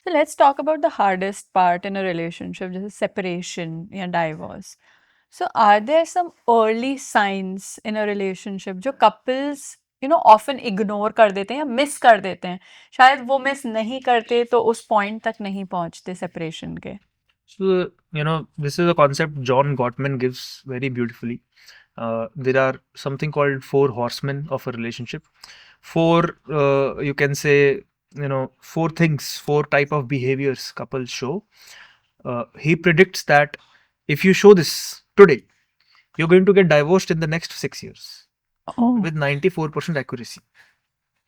So let's talk about the hardest part in a relationship, just separation and divorce. So are there some early signs in a relationship जो couples often ignore कर देते हैं या miss कर देते हैं? शायद वो miss नहीं करते तो उस point तक नहीं पहुंचते separation के. So, this is a concept John Gottman gives very beautifully. There are something called four horsemen of a relationship. Four, you can say, four things, four type of behaviors couples show. He predicts that if you show this today, you're going to get divorced in the next 6 years Oh. with 94% accuracy.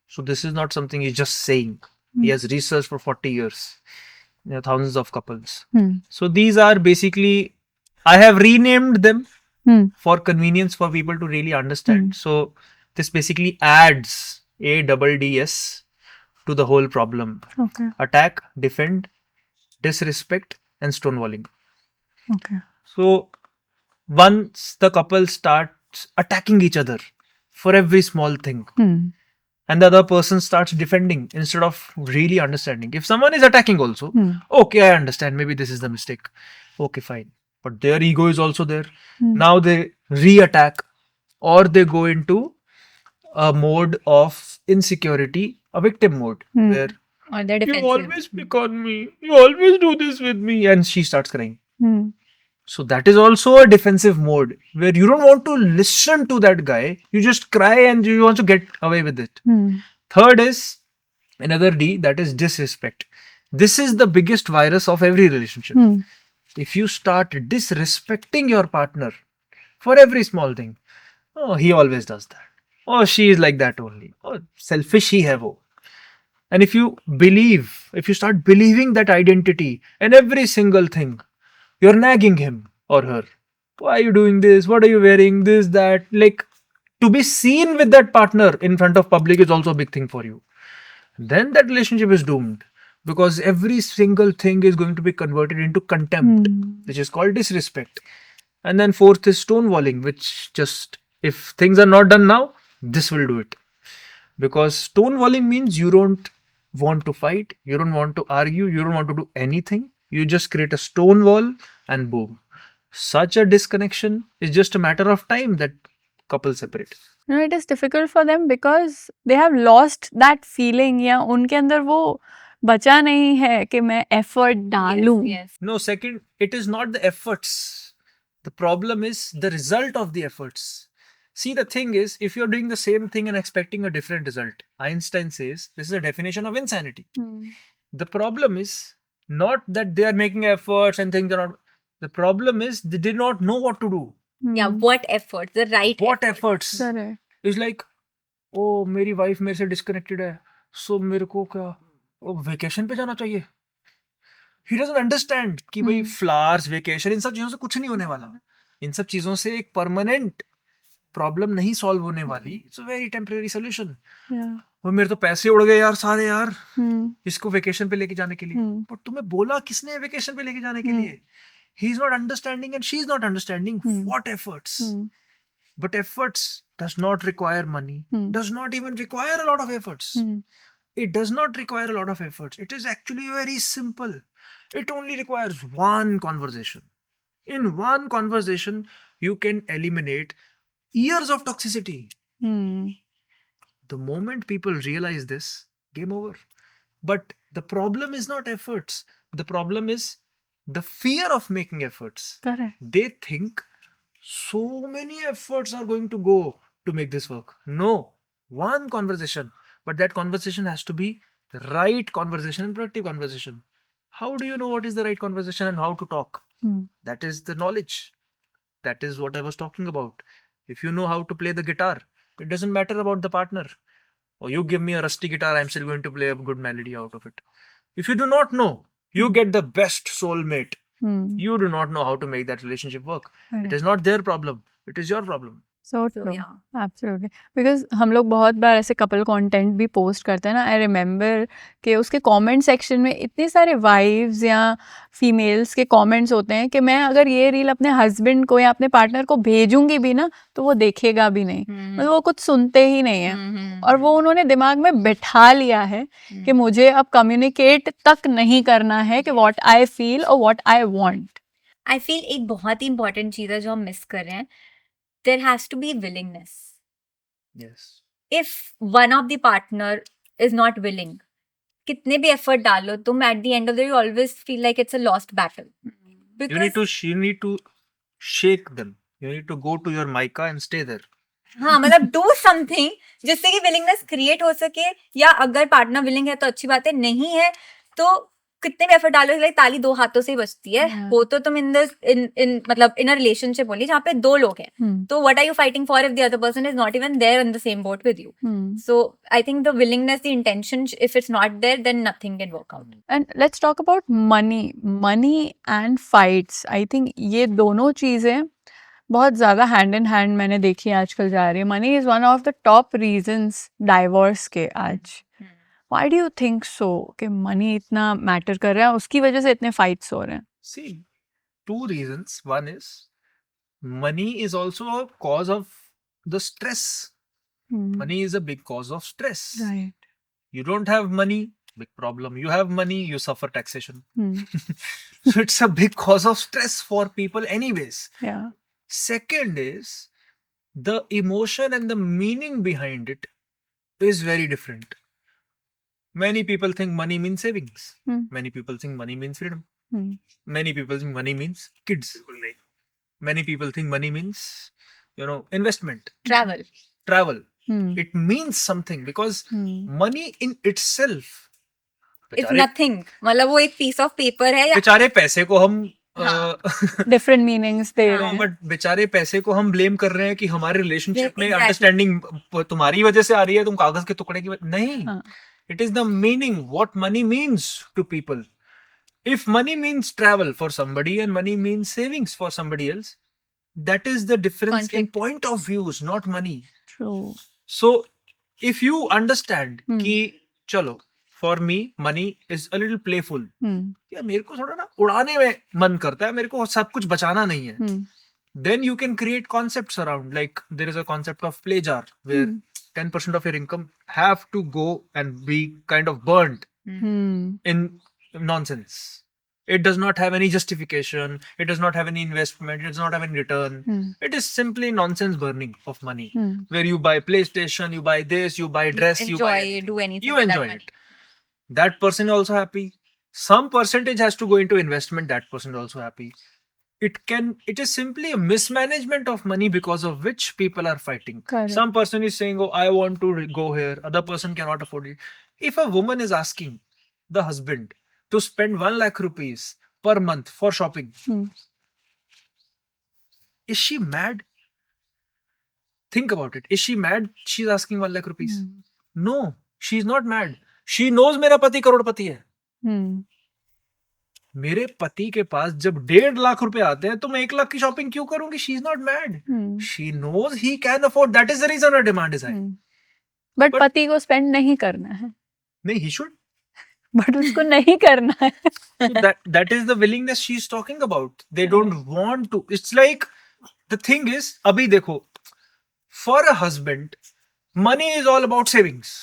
So this is not something he's just saying. He has researched for 40 years, thousands of couples. So these are basically, I have renamed them for convenience for people to really understand. So this basically adds ADDS to the whole problem. Okay. Attack, defend, disrespect, and stonewalling. Okay. So once the couple starts attacking each other for every small thing, and the other person starts defending instead of really understanding. If someone is attacking also, okay, I understand, maybe this is the mistake. Okay, fine. But their ego is also there. Now they re-attack or they go into a mode of insecurity, a victim mode, where Or they're you defensive. always pick on me, you always do this with me, and she starts crying. So that is also a defensive mode where you don't want to listen to that guy. You just cry and you want to get away with it. Third is another D, that is disrespect. This is the biggest virus of every relationship. If you start disrespecting your partner for every small thing, oh, he always does that. Oh, she is like that only. Oh, selfish he hai wo. And if you start believing that identity and every single thing, you're nagging him or her. Why are you doing this? What are you wearing? This, that. Like, to be seen with that partner in front of public is also a big thing for you. Then that relationship is doomed because every single thing is going to be converted into contempt, which is called disrespect. And then fourth is stonewalling, which just, if things are not done now, this will do it. Because stonewalling means you don't want to fight, you don't want to argue, you don't want to do anything. You just create a stone wall and boom. Such a disconnection is just a matter of time that couples separate. It is difficult for them because they have lost that feeling या उनके अंदर वो बचा नहीं है कि मैं effort डालूं. Yes. No, second, it is not the efforts. The problem is the result of the efforts. See, the thing is, if you're doing the same thing and expecting a different result, Einstein says this is a definition of insanity. The problem is not that they are making efforts and things are not. The problem is they did not know what to do. Yeah, what efforts? The right What efforts. efforts? Correct. It's like, oh, मेरी wife मेरे से disconnected है, सो मेरे को क्या vacation पे जाना चाहिए. He doesn't understand कि भाई फ्लावर्स, वेकेशन, इन सब चीजों से कुछ नहीं होने वाला. इन सब चीजों से एक परमानेंट प्रॉब्लम नहीं सॉल्व होने वाली. It's a very temporary solution. वो मेरे तो पैसे उड़ गए यार सारे यार इसको वेकेशन पे लेके जाने के लिए. बट तुम्हें बोला किसने वेकेशन पे लेके जाने के लिए? He is not understanding and she is not understanding what efforts. But efforts does not require money, does not even require a lot of efforts. It does not require a lot of efforts. It is actually very simple. It only requires one conversation. In one conversation, you can eliminate years of toxicity. The moment people realize this, game over. But the problem is not efforts. The problem is the fear of making efforts. Correct. They think so many efforts are going to go to make this work. No, one conversation. But that conversation has to be the right conversation and productive conversation. How do you know what is the right conversation and how to talk? That is the knowledge. That is what I was talking about. If you know how to play the guitar, it doesn't matter about the partner. Or you give me a rusty guitar, I'm still going to play a good melody out of it. If you do not know, you get the best soulmate. You do not know how to make that relationship work. It is not their problem. It is your problem. So So true. yeah. Absolutely. Because हम लोग बहुत बार ऐसे couple content भी post करते हैं ना. I remember कि उसके कमेंट सेक्शन में इतने सारे वाइफ्स या फीमेल्स के कमेंट्स होते हैं कि मैं अगर ये रील अपने हस्बैंड को या अपने पार्टनर को भेजूंगी भी ना तो वो देखेगा भी नहीं. मतलब वो कुछ सुनते ही नहीं है. और वो उन्होंने दिमाग में बैठा लिया है कि मुझे अब कम्युनिकेट तक नहीं करना है कि व्हाट आई फील और what I want. I feel एक बहुत ही इंपॉर्टेंट चीज है जो हम मिस कर रहे हैं. There has to be willingness. Yes. If one of the partner is not willing, कितने भी एफर्ट डालो तुम, at the end of the day you always feel like it's a lost battle. You need to shake them. You need to go to your mica and stay there. हाँ, मतलब do something जिससे कि willingness create हो सके. या अगर partner willing है तो अच्छी बात है, नहीं है तो कितने भी एफर्ट डालो, लाइक ताली दो हाथों से ही बजती है. Yeah. हो तो तुम इन मतलब इन अ रिलेशनशिप बोली जहाँ पे दो लोग हैं, तो what are you fighting for if the other person is not even there in the same boat with you. So I think the willingness, the intention, if it's not there, then nothing can work out. And let's talk about money and fights. I think ये दोनों चीज़ें बहुत ज़्यादा hand in hand मैंने देखी आजकल जा रही है. Money is one of the top reasons divorce के आज. Why do you think so कि मनी इतना मैटर कर रहा है, उसकी वजह से इतने फाइट्स हो रहे हैं? See, two reasons. One is money is also a cause of the stress. Money is a big cause of stress. Right. You don't have money, big problem. You have money, you suffer taxation. So it's a big cause of stress for people anyways. Yeah. Second is the emotion and the meaning behind it is very different. Many people think money means savings. Many people think money means freedom. Many people think money means kids. Many people think money means, investment, travel. It means something because money in itself. It's nothing. मतलब वो एक piece of paper है. बेचारे पैसे को हम Different meanings दे रहे हैं. बट बेचारे पैसे को हम ब्लेम कर रहे हैं कि हमारे रिलेशनशिप में अंडरस्टैंडिंग तुम्हारी वजह से आ रही है, तुम कागज के टुकड़े की नहीं. It is the meaning, what money means to people. If money means travel for somebody and money means savings for somebody else, that is the difference in point of views, not money. True. So, if you understand कि चलो, for me, money is a little playful. या मेरे को थोड़ा ना उड़ाने में मन करता है, मेरे को सब कुछ बचाना नहीं है. Then you can create concepts around, like there is a concept of play jar where 10% of your income have to go and be kind of burnt in nonsense. It does not have any justification. It does not have any investment. It does not have any return. It is simply nonsense burning of money, where you buy PlayStation, you buy this, you buy dress, you buy do anything. you enjoy it. That person is also happy. Some percentage has to go into investment. That person is also happy. It is simply a mismanagement of money because of which people are fighting. Correct. Some person is saying, oh, I want to go here. Other person cannot afford it. If a woman is asking the husband to spend 1 lakh rupees per month for shopping, is she mad? Think about it. Is she mad? She's asking 1 lakh rupees. No, she's not mad. She knows मेरा पति करोड़पति है. मेरे पति के पास जब 1.5 लाख रुपए आते हैं तो मैं 1 लाख की शॉपिंग क्यों करूंगी? She is not mad. She knows he can afford. That is the reason her demand is high. But पति को स्पेंड नहीं करना है. नहीं, ही शुड. बट उसको नहीं करना है. that is the willingness she is talking about. They don't want to. It's like the thing is, अभी देखो, for a husband money is all about savings.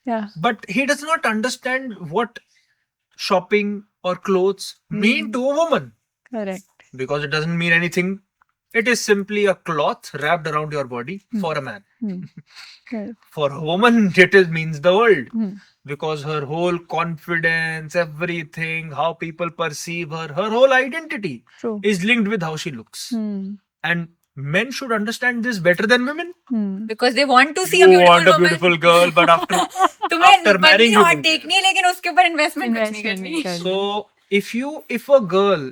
Yeah. But he does not understand what shopping or clothes mean to a woman. Correct. Because it doesn't mean anything. It is simply a cloth wrapped around your body for a man. For a woman, it means the world. Because her whole confidence, everything, how people perceive her whole identity is linked with how she looks. And men should understand this better than women. Because they want to see a beautiful girl, but after marrying you will देखनी है, लेकिन उसके ऊपर investment नहीं करनी. So if a girl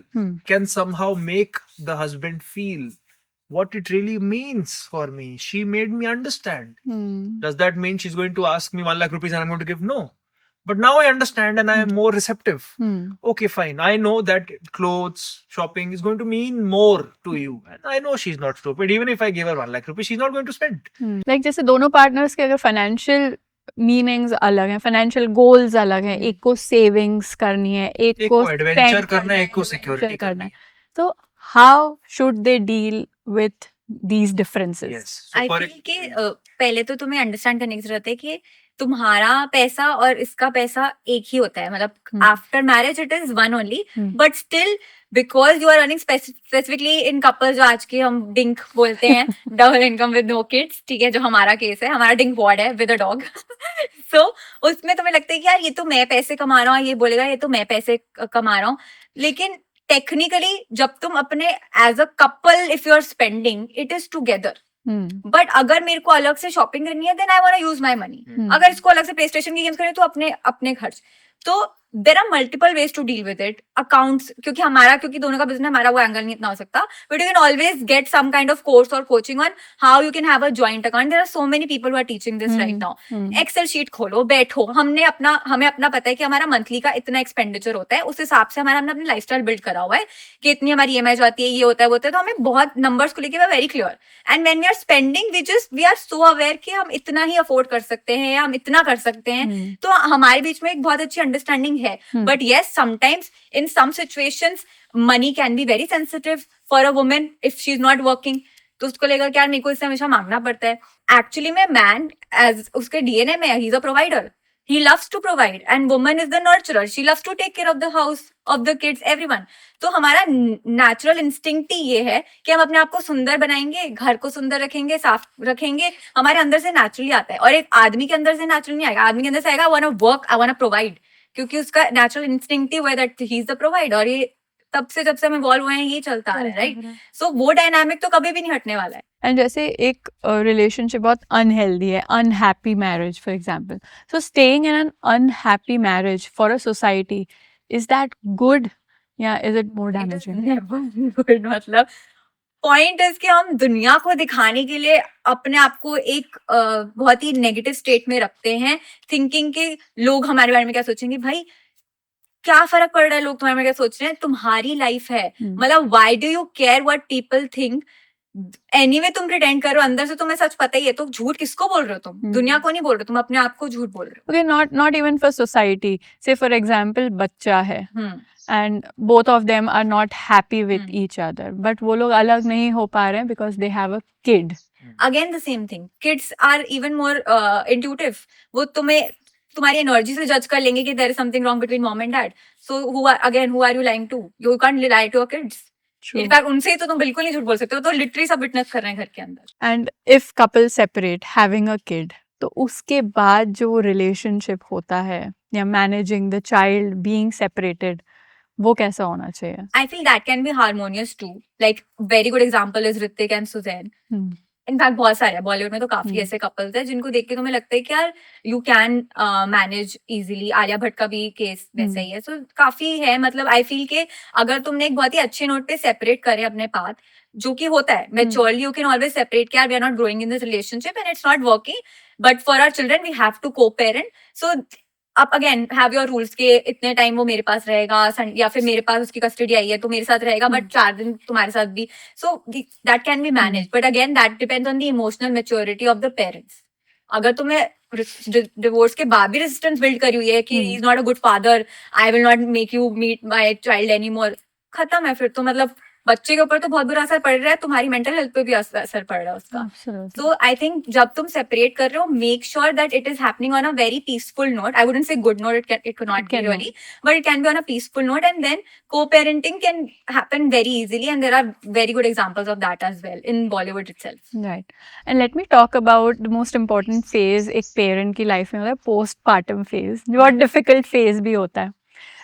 can somehow make the husband feel what it really means for me, she made me understand. Does that mean she's going to ask me 1 lakh rupees and I'm going to give? No. But now I understand and I am more receptive. Hmm. Okay, fine. I know that clothes shopping is going to mean more to you, and I know she's not stupid. Even if I give her 1 lakh rupees, she's not going to spend. Like जैसे दोनों partners के अगर financial meanings अलग हैं, financial goals अलग हैं, एक को सेविंग्स करनी है, एक एक को को एडवेंचर करना है, एक को adventure सिक्योरिटी करना करना है, है. तो how should they deal with these differences? Yes. So I for feel कि पहले तो तुम्हें अंडरस्टैंड करने की जरूरत है कि तुम्हारा पैसा और इसका पैसा एक ही होता है, मतलब after marriage it is one only, but still because you are earning specifically in couple, जो आज के हम डिंक बोलते हैं, double income with no kids, ठीक है, जो हमारा केस है, हमारा डिंक वॉर्ड है विद अ डॉग. सो उसमें तुम्हें लगता है कि यार ये तो मैं पैसे कमा रहा हूँ, ये बोलेगा ये तो मैं पैसे कमा रहा हूँ, लेकिन टेक्निकली जब तुम अपने as a couple if you are spending it is together. But अगर मेरे को अलग से शॉपिंग करनी है then I want to use my money. अगर इसको अलग से प्ले स्टेशन की गेम्स करनी है तो अपने अपने खर्च. तो there are multiple ways to deal with it. Accounts, क्योंकि दोनों का बिजनेस, हमारा वो एंगल नहीं इतना हो सकता, but you can always get some kind of course और coaching on how you can have a joint account. There are so many people who are teaching this right now. Excel sheet खोलो, बैठो, हमें अपना पता है कि हमारा monthly का इतना एक्सपेंडिचर होता है, उस हिसाब से हमारा हमने अपनी लाइफस्टाइल बिल्ड करा हुआ है कि इतनी हमारी ईएमआई जाती है, ये होता है वो होता है, तो हमें बहुत नंबर्स को लेके very clear. And when we are spending we are so aware कि हम इतना ही अफोर्ड कर सकते हैं या हम इतना कर सकते हैं. तो हमारे बीच में एक बहुत अच्छी अंडरस्टैंडिंग है. But yes, sometimes in some situations money can be very sensitive for a woman if she's not working. तो उसको लेकर क्या मेरे को इससे हमेशा मांगना पड़ता है. एक्चुअली में मैन एज उसके डीएनए में he is a provider. He loves to provide and woman is the nurturer. She loves to take care of the house, of the kids, everyone. तो हमारा नेचुरल इंस्टिंक्ट ही ये है कि हम अपने आप को सुंदर बनाएंगे, घर को सुंदर रखेंगे, साफ रखेंगे. हमारे अंदर से नेचुरली आता है. और एक आदमी के अंदर से नेचुरली नहीं आएगा. आदमी के अंदर से आएगा I want to work, I want to provide, क्योंकि उसका नेचुरल इंस्टिंक्टिव है that he is the provider. और ये तब से जब से हम इवॉल्व हुए हैं ये चलता आ रहा है, राइट? सो वो डायनामिक तो कभी भी नहीं हटने वाला है. एंड जैसे एक रिलेशनशिप बहुत अनहेल्दी है, unhappy marriage for example, so staying in an unhappy marriage for a society, is that good या is it more damaging? Good मतलब पॉइंट इज कि हम दुनिया को दिखाने के लिए अपने आप को एक बहुत ही नेगेटिव स्टेट में रखते हैं, थिंकिंग के लोग हमारे बारे में क्या सोचेंगे. भाई क्या फर्क पड़ रहा है लोग तुम्हारे बारे में क्या सोच रहे हैं, तुम्हारी लाइफ है. मतलब why do you care what people think. Anyway तुम प्रिटेंड करो, अंदर से तुम्हें सच पता ही है, तो झूठ किसको बोल रहे हो तुम? दुनिया को नहीं बोल रहे, तुम अपने आप को झूठ बोल रहे हो. Okay, not even for society. से फॉर एग्जांपल बच्चा है and both of them are not happy with each other, but वो लोग अलग नहीं हो पा रहे हैं because they have a kid. Again the same thing, kids are even more intuitive. वो तुम्हारी एनर्जी से जज कर लेंगे कि there is something wrong between mom and dad. So who are you lying to? You can't lie to your kids. In fact उनसे तो तुम बिल्कुल नहीं झूठ बोल सकते हो, तो लिटरली सब विटनेस कर रहे हैं घर के अंदर. And if couple separate having a kid, तो उसके बाद जो रिलेशनशिप होता है या managing the child being separated, वो कैसा होना चाहिए? I feel that can be harmonious too. Like very good example is Hrithik and Suzanne. In fact बहुत सारे बॉलीवुड में तो काफी ऐसे कपल्स हैं जिनको देख के तुम्हें लगता है कि यार you can manage easily. Alia Bhatt का भी केस वैसा ही है. सो काफी है. मतलब आई फील के अगर तुमने एक बहुत ही अच्छे नोट पे सेपरेट करे अपने पाथ, जो कि होता है maturely, you can always separate कि यार we are not growing in this relationship and it's not working, but for our children we have to co-parent. So आप अगेन हैव योर रूल्स के इतने time वो मेरे पास रहेगा, या फिर मेरे पास उसकी कस्टडी आई है तो मेरे साथ रहेगा, बट 4 दिन तुम्हारे साथ भी. So that can be manage, but again that depends on the emotional maturity of the parents. अगर तुम्हें डिवोर्स के बाद भी रेजिस्टेंस बिल्ड करी हुई है कि he is not a good father, I will not make you meet my child any more, खत्म है फिर तो. मतलब बच्चे के ऊपर तो बहुत बुरा असर पड़ रहा है, तुम्हारी मेंटल हेल्थ पे भी असर पड़ रहा है उसका. तो आई थिंक जब तुम सेपरेट कर रहे हो, make sure that it is happening on a very peaceful note. I wouldn't say good note, it can not be really, but it can be on a peaceful note, and then co-parenting can happen very easily, and there are very good examples of that as well in Bollywood itself. Right. And let me talk about the most important phase एक parent की life में होता है, postpartum phase, जो बहुत difficult phase भी होता है.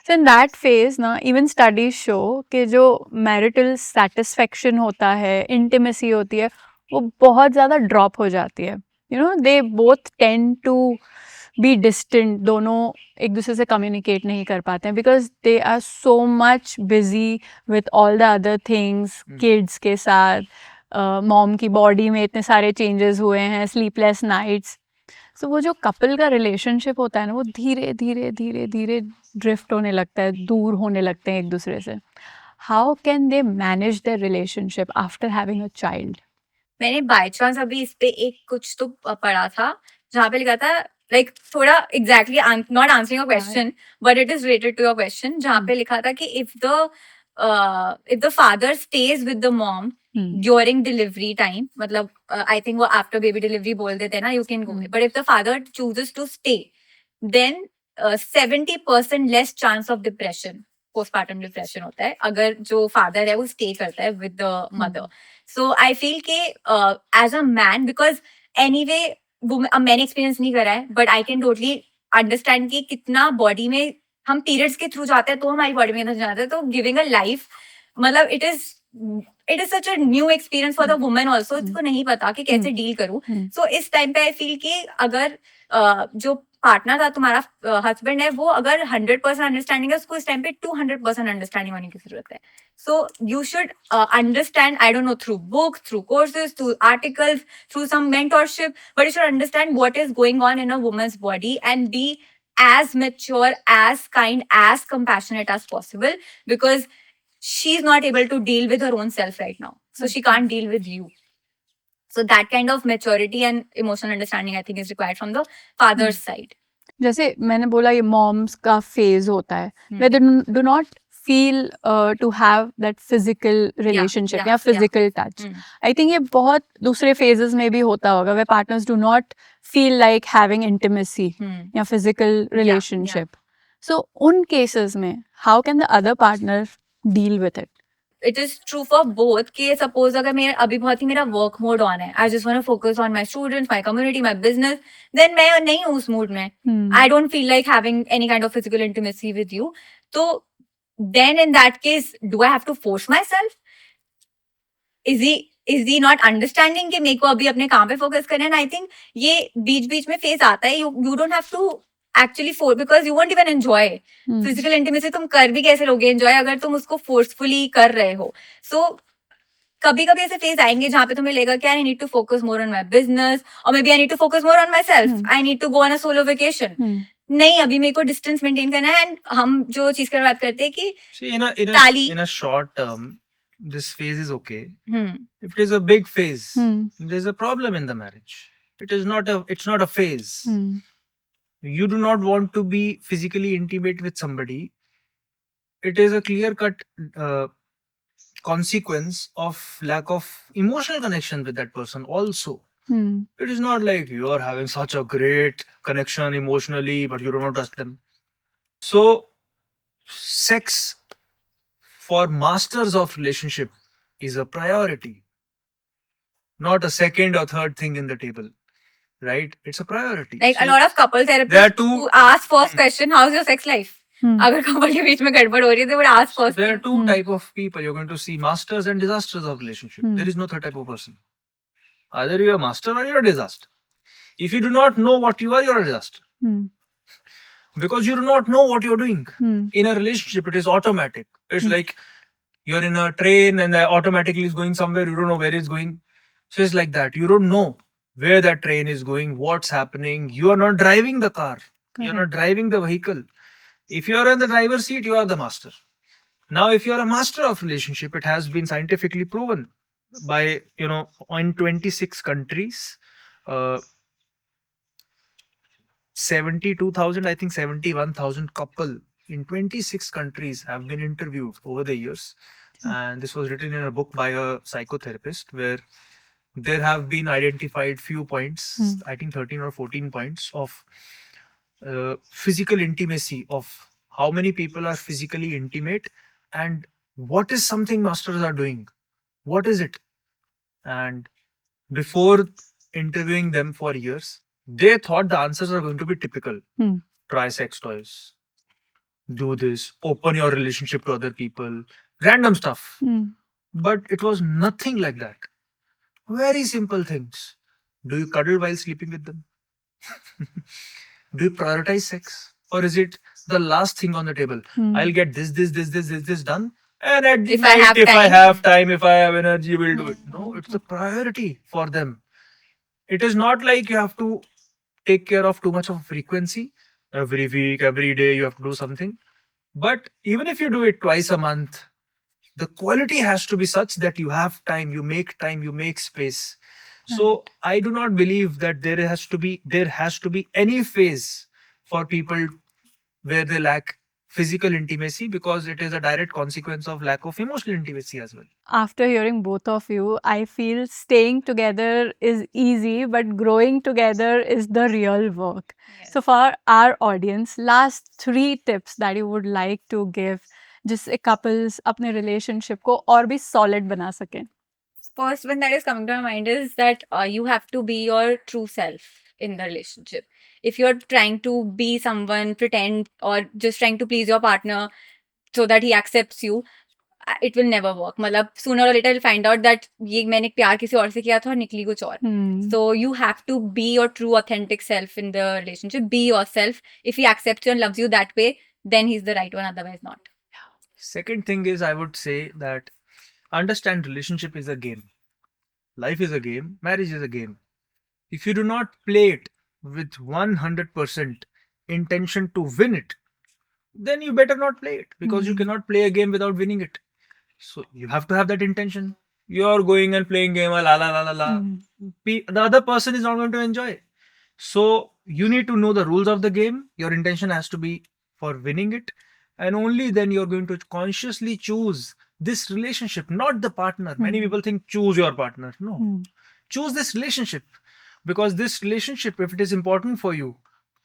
So in that phase ना, even studies show कि जो marital satisfaction होता है, intimacy होती है, वो बहुत ज़्यादा drop हो जाती है. You know, they both tend to be distant. दोनों एक दूसरे से communicate नहीं कर पाते हैं because they are so much busy with all the other things, kids के साथ, mom की body में इतने सारे changes हुए हैं, sleepless nights. सो वो जो कपल का रिलेशनशिप होता है ना, वो धीरे धीरे धीरे धीरे ड्रिफ्ट होने लगता है, दूर होने लगते हैं एक दूसरे से. How can they manage their relationship after having a child? मैंने बाय चांस अभी इस पे एक कुछ तो पढ़ा था जहाँ पे लिखा था, लाइक थोड़ा exactly not answering your question but it is related to your question, जहाँ पे लिखा था कि if the father stays with the mom during delivery time, मतलब आई थिंक वो आफ्टर बेबी डिलीवरी बोल देते हैं ना, you can go, but if the father chooses to stay then 70% less chance of depression, postmortem depression होता है अगर जो फादर है वो स्टे करता है with the mother. So I feel के as a man, because anyway वो मैंने एक्सपीरियंस नहीं करा है, but I can totally understand कि कितना बॉडी में हम पीरियड्स के थ्रू जाते हैं तो हमारी बॉडी में अंदर जाते हैं, तो गिविंग अ लाइफ, मतलब it is such a new experience for the women also. इसको नहीं पता कि कैसे डील करूं. सो इस टाइम पे आई फील कि अगर जो पार्टनर था तुम्हारा हस्बैंड है, वो अगर 100% अंडरस्टैंडिंग है, उसको इस टाइम पे 200% अंडरस्टैंडिंग होने की जरूरत है. So you should understand, I don't know, through books, through courses, through articles, through some mentorship, but you should understand what is going on in a woman's body and be as mature, as kind, as compassionate as possible, because she's not able to deal with her own self right now. So she can't deal with you. So that kind of maturity and emotional understanding, I think, is required from the father's side. जैसे मैंने बोला ये moms का phase होता है, where they do not feel to have that physical relationship या physical touch. I think ये बहुत दूसरे phases में भी होता होगा, where partners do not feel like having intimacy या physical relationship. So उन cases में how can the other partner deal with it? It is true for both कि suppose अगर मेरा अभी बहुत ही मेरा work mode on है, I just want to focus on my students, my community, my business, then मैं नहीं हूँ उस mood में. I don't feel like having any kind of physical intimacy with you. तो then in that case, do I have to force myself? Is he not understanding कि मेरे को अभी अपने काम पे focus करना है? And I think ये बीच बीच में phase आता है. You don't have to actually force, because you won't even enjoy physical intimacy. तुम कर भी कैसे लोगे enjoy अगर तुम उसको forcefully कर रहे हो? So कभी कभी ऐसे फेज आएंगे जहाँ पे तुम्हें लगेगा कि I need to focus more on my business, और maybe I need to focus more on myself, I need to go on a solo vacation. नहीं, अभी मेरे को डिस्टेंस मेंटेन करना है. एंड हम जो चीज की बात करते हैं कि ताली in a short term this phase is okay. If it is a big phase, there's a problem in the marriage. It's not a phase. You do not want to be physically intimate with somebody. It is a clear cut consequence of lack of emotional connection with that person also. It is not like you are having such a great connection emotionally but you do not trust them. So sex for masters of relationship is a priority, not a second or third thing in the table, right? It's a priority. Like a lot of couple There are therapists two- who ask first question, how's your sex life? अगर couple के बीच में गड़बड़ हो रही है, they would ask first. There are two type of people. You're going to see masters and disasters of relationship. There is no third type of person. Either you're a master or you're a disaster. If you do not know what you are, you're a disaster. Because you do not know what you're doing. In a relationship, it is automatic. It's like you're in a train and that automatically is going somewhere, you don't know where it's going. So it's like that. You don't know where that train is going, what's happening. You are not driving the car. You're not driving the vehicle. If you are in the driver's seat, you are the master. Now, if you are a master of relationship, it has been scientifically proven by, in 26 countries, 72,000, I think 71,000 couple in 26 countries have been interviewed over the years. And this was written in a book by a psychotherapist where there have been identified few points, I think 13 or 14 points of physical intimacy, of how many people are physically intimate and what is something masters are doing. What is it? And before interviewing them for years, they thought the answers are going to be typical. Try sex toys, do this, open your relationship to other people, random stuff. But it was nothing like that. Very simple things. Do you cuddle while sleeping with them? Do you prioritize sex? Or is it the last thing on the table? I'll get this done. And at the night, if I have time, if I have energy, we'll do it. No, it's a priority for them. It is not like you have to take care of too much of frequency. Every week, every day, you have to do something. But even if you do it twice a month, the quality has to be such that you have time, you make space. So I do not believe that there has to be any phase for people where they lack physical intimacy, because it is a direct consequence of lack of emotional intimacy as well. After hearing both of you, I feel staying together is easy, but growing together is the real work. So for our audience, last 3 tips that you would like to give जिससे couples अपने relationship को और भी solid बना सकें. First one that is coming to my mind is that you have to be your true self in the relationship. If you're trying to be someone, pretend, or just trying to please your partner so that he accepts you, it will never work. मतलब sooner or later you'll find out that ये मैंने प्यार किसी और से किया था और निकली कुछ और. So you have to be your true authentic self in the relationship. Be yourself. If he accepts you and loves you that way, then he's the right one. Otherwise, not. Second thing is, I would say that understand relationship is a game. Life is a game. Marriage is a game. If you do not play it with 100% intention to win it, then you better not play it, because you cannot play a game without winning it. So you have to have that intention. You're going and playing game, la la la la la. The other person is not going to enjoy it. So you need to know the rules of the game. Your intention has to be for winning it, and only then you're going to consciously choose this relationship, not the partner. Many people think choose your partner. No, choose this relationship, because this relationship, if it is important for you,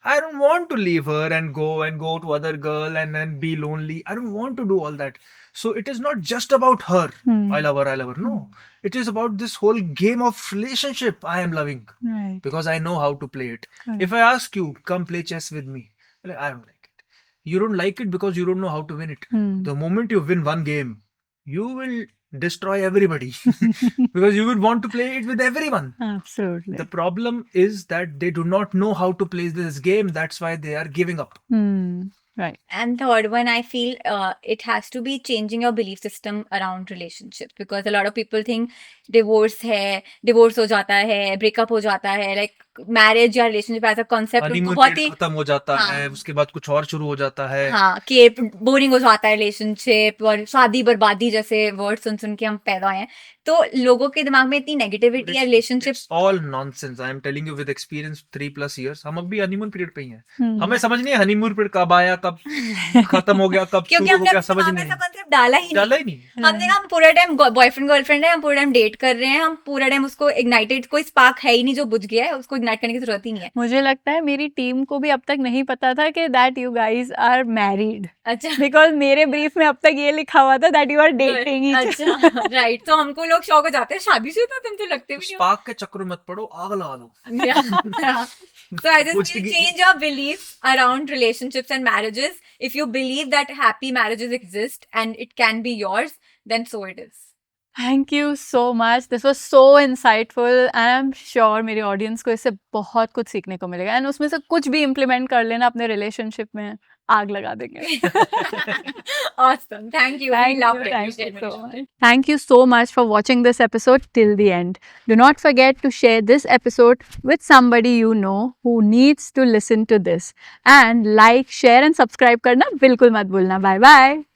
I don't want to leave her and go to other girl and then be lonely. I don't want to do all that. So it is not just about her. I love her. No, it is about this whole game of relationship I am loving, Right. because I know how to play it. Correct. If I ask you, come play chess with me, you're like, I don't like it. You don't like it because you don't know how to win it. The moment you win one game, you will destroy everybody because you would want to play it with everyone. Absolutely. The problem is that they do not know how to play this game. That's why they are giving up. Right. And third one, I feel it has to be changing your belief system around relationships, because a lot of people think divorce हो जाता है, breakup हो जाता है, like marriage या relationship as a concept honeymoon बहुत period ही खत्म हो जाता हाँ. है, उसके बाद कुछ और शुरू हो जाता है. हाँ कि बोरिंग हो जाता है रिलेशनशिप, और शादी बर्बादी जैसे वर्ड सुन के हम पैदा हुए हैं. तो लोगों के दिमाग में इतनी नेगेटिविटी है relationship. It's all nonsense. I am telling you with experience 3+ years. हम अभी हनीमून पीरियड पे ही हैं. हमें समझ नहीं है हनीमून पीरियड कब आया, कब खत्म हो गया, कब क्योंकि शुरू हो हमने गया, अपने समझ दिमाग में नहीं. ऐसा concept डाला ही नहीं. हमने कहा हम पूरा टाइम बॉयफ्रेंड गर्लफ्रेंड है, हम पूरा टाइम डेट कर रहे हैं, हम पूरा टाइम उसको इग्नाइटेड, कोई स्पार्क है ही नहीं जो बुझ गया है, उसको इग्नाइट करने की जरूरत ही नहीं है. मुझे लगता है मेरी टीम को भी अब तक नहीं पता था कि that you guys are married, अच्छा बिकॉज मेरे ब्रीफ में अब तक ये लिखा हुआ था दैट यू आर डेटिंग. अच्छा राइट. तो हमको लोग शौक हो जाते हैं शादीशुदा तुम तो लगते भी नहीं हो. स्पार्क के चक्कर में मत पड़ो, आग लगा दो. Yeah. So I just Which feel is- change your beliefs around relationships and marriages. If you believe that happy marriages exist and it can be yours, then so it is. Thank you so much. This was so insightful and I am sure मेरी audience को इससे बहुत कुछ सीखने को मिलेगा, and उसमें से कुछ भी इम्प्लीमेंट कर लेना अपने रिलेशनशिप में, आग लगा देंगे. Awesome. Thank you. I loved it. You did so very well. much. Thank you so much for watching this episode till the end. Do not forget to share this episode with somebody you know who needs to listen to this. And like, share and subscribe करना बिल्कुल मत भूलना. Bye bye.